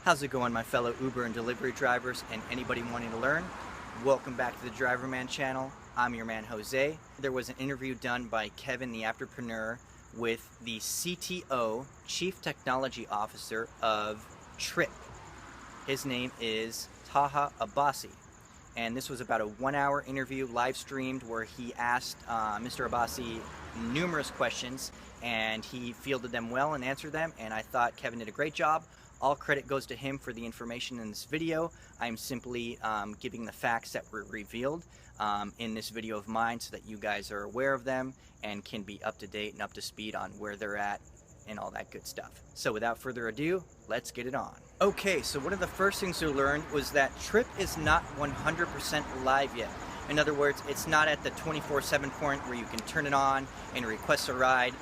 How's it going, my fellow Uber and delivery drivers and anybody wanting to learn? Welcome back to the Driverman channel. I'm your man Jose. There was an interview done by Kevin, the Apptrepreneur, with the CTO, Chief Technology Officer of Tryp. His name is Taha Abbasi. And this was about a 1-hour interview live streamed where he asked Mr. Abbasi numerous questions, and he fielded them well and answered them, and I thought Kevin did a great job. All credit goes to him for the information in this video. I'm simply giving the facts that were revealed in this video of mine so that you guys are aware of them and can be up to date and up to speed on where they're at and all that good stuff. So without further ado, let's get it on. Okay, so one of the first things we learned was that Tryp is not 100% live yet. In other words, it's not at the 24/7 point where you can turn it on and request a ride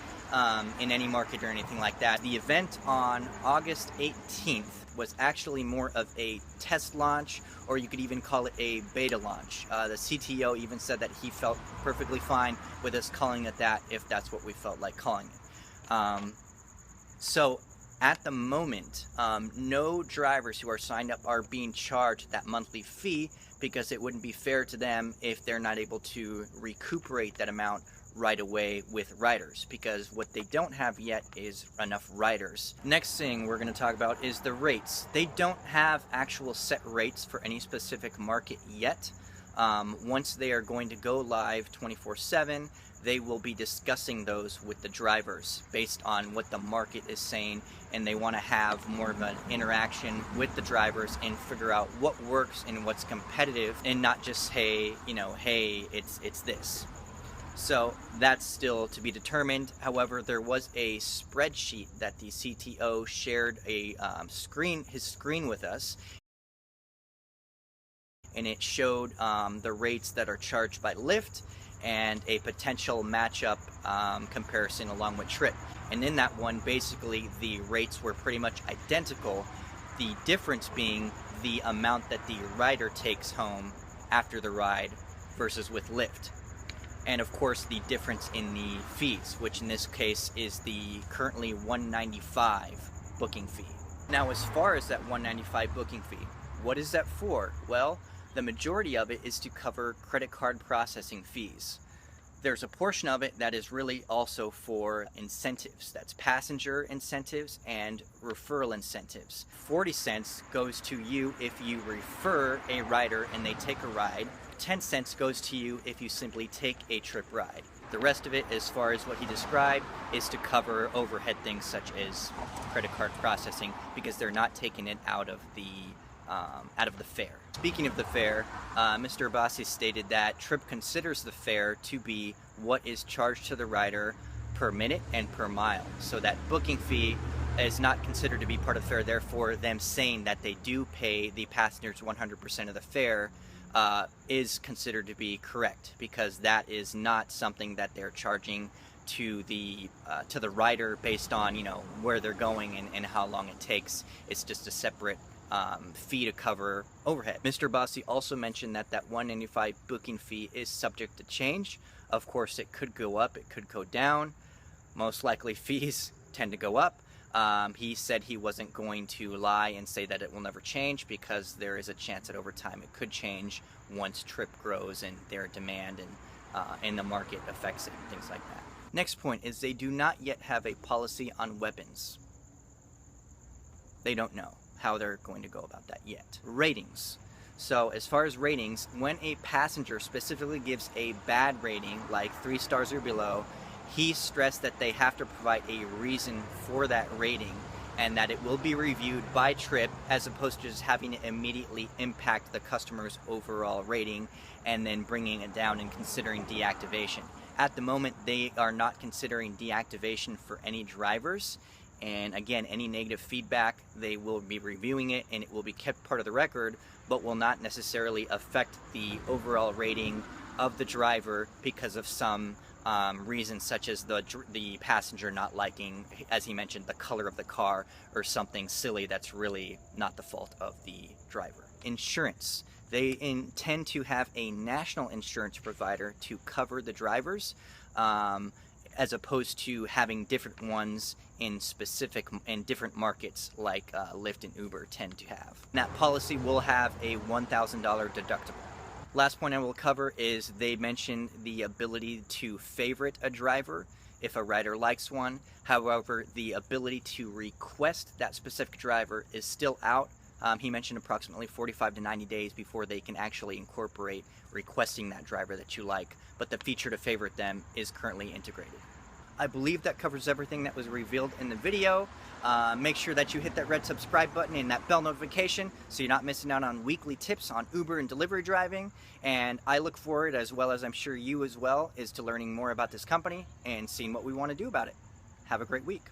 in any market or anything like that. The event on August 18th was actually more of a test launch, or you could even call it a beta launch. The CTO even said that he felt perfectly fine with us calling it that if that's what we felt like calling it. So at the moment, no drivers who are signed up are being charged that monthly fee, because it wouldn't be fair to them if they're not able to recuperate that amount right away with riders, because what they don't have yet is enough riders. Next thing we're going to talk about is the rates. They don't have actual set rates for any specific market yet. Once they are going to go live 24/7, they will be discussing those with the drivers based on what the market is saying, and they want to have more of an interaction with the drivers and figure out what works and what's competitive, and not just hey it's this. So that's still to be determined. However, there was a spreadsheet that the CTO shared his screen with us, and it showed the rates that are charged by Lyft and a potential matchup comparison along with Tryp. And in that one, basically the rates were pretty much identical, the difference being the amount that the rider takes home after the ride versus with Lyft. And of course the difference in the fees, which in this case is the currently $195 booking fee. Now, as far as that $195 booking fee, what is that for? Well, the majority of it is to cover credit card processing fees. There's a portion of it that is really also for incentives. That's passenger incentives and referral incentives. 40 cents goes to you if you refer a rider and they take a ride. 10 cents goes to you if you simply take a Tryp ride. The rest of it, as far as what he described, is to cover overhead things such as credit card processing, because they're not taking it out of the fare. Speaking of the fare, Mr. Abbasi stated that Tryp considers the fare to be what is charged to the rider per minute and per mile. So that booking fee is not considered to be part of the fare. Therefore, them saying that they do pay the passengers 100% of the fare is considered to be correct, because that is not something that they're charging to the rider based on where they're going and how long it takes. It's just a separate fee to cover overhead. Mr. Abbasi also mentioned that that $195 booking fee is subject to change. Of course, it could go up, it could go down. Most likely fees tend to go up. He said he wasn't going to lie and say that it will never change, because there is a chance that over time it could change once Tryp grows and their demand and the market affects it and things like that. Next point is they do not yet have a policy on weapons. They don't know how they're going to go about that yet. Ratings. So as far as ratings, when a passenger specifically gives a bad rating, like 3 stars or below, he stressed that they have to provide a reason for that rating, and that it will be reviewed by Tryp, as opposed to just having it immediately impact the customer's overall rating and then bringing it down and considering deactivation. At the moment, they are not considering deactivation for any drivers. And again, any negative feedback, they will be reviewing it, and it will be kept part of the record, but will not necessarily affect the overall rating of the driver because of some reasons, such as the passenger not liking, as he mentioned, the color of the car, or something silly that's really not the fault of the driver. Insurance. They intend to have a national insurance provider to cover the drivers. as opposed to having different ones in different markets like Lyft and Uber tend to have. And that policy will have a $1,000 deductible. Last point I will cover is they mention the ability to favorite a driver if a rider likes one. However, the ability to request that specific driver is still out. He mentioned approximately 45 to 90 days before they can actually incorporate requesting that driver that you like, but the feature to favorite them is currently integrated. I believe that covers everything that was revealed in the video. Make sure that you hit that red subscribe button and that bell notification so you're not missing out on weekly tips on Uber and delivery driving. And I look forward, as well as I'm sure you as well, is to learning more about this company and seeing what we want to do about it. Have a great week.